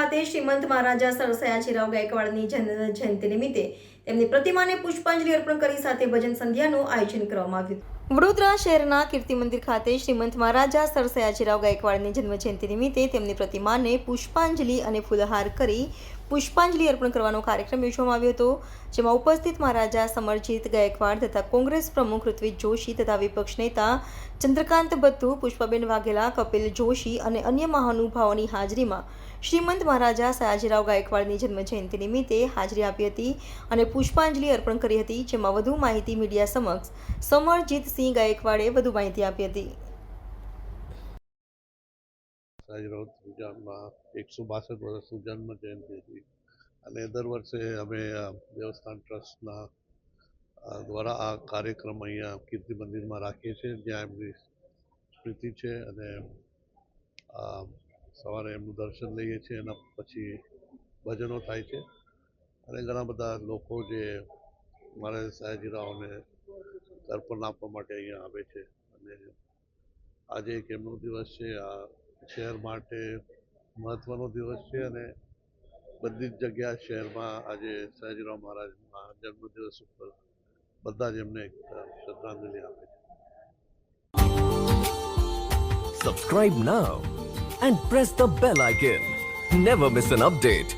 ખાતે શ્રીમંત મહારાજા સર સયાજીરાવ ગાયકવાડની જન્મ જયંતિ નિમિત્તે તેમની પ્રતિમાને પુષ્પાંજલિ અર્પણ કરી સાથે ભજન સંધ્યાનું આયોજન કરવામાં આવ્યું. વડોદરા શહેરના કીર્તિ મંદિર ખાતે શ્રીમંત મહારાજા સર સયાજીરાવ ગાયકવાડની જન્મ જયંતિ નિમિત્તે તેમની પ્રતિમાને પુષ્પાંજલિ અને ફૂલહાર કરી પુષ્પાંજલિ અર્પણ કરવાનો કાર્યક્રમ યોજવામાં આવ્યો હતો, જેમાં ઉપસ્થિત મહારાજા સમરજીત ગાયકવાડ તથા કોંગ્રેસ પ્રમુખ ઋત્વિજ જોશી તથા વિપક્ષ નેતા ચંદ્રકાંત બત્તુ, પુષ્પાબેન વાઘેલા, કપિલ જોશી અને અન્ય મહાનુભાવોની હાજરીમાં શ્રીમંત મહારાજા સયાજીરાવ ગાયકવાડની જન્મ જયંતિ નિમિત્તે હાજરી આપી હતી અને પુષ્પાંજલિ અર્પણ કરી હતી, જેમાં વધુ માહિતી મીડિયા સમક્ષ સમરજીતસિંહ ગાયકવાડે વધુ માહિતી આપી હતી. સયાજીરાવ ત્રીજામાં 162 વર્ષની જન્મ જયંતિ હતી અને દર વર્ષે અમે દેવસ્થાન ટ્રસ્ટના દ્વારા આ કાર્યક્રમ અહીંયા કીર્તિ મંદિરમાં રાખીએ છીએ, જ્યાં એમની સ્મૃતિ છે અને સવારે એમનું દર્શન લઈએ છીએ. એના પછી ભજનો થાય છે અને ઘણા બધા લોકો જે મારા સયાજીરાવને તર્પણ આપવા માટે અહીંયા આવે છે અને આજે એક એમનો દિવસ છે. આ શહેર માટે મહત્વનો દિવસ છે અને બધી જ જગ્યા શહેરમાં આજે સયાજીરાવ મહારાજના જન્મદિવસ ઉપર બધા જ એમને શ્રદ્ધાંજલિ આપે છે. Subscribe now and press the bell icon. Never miss an update.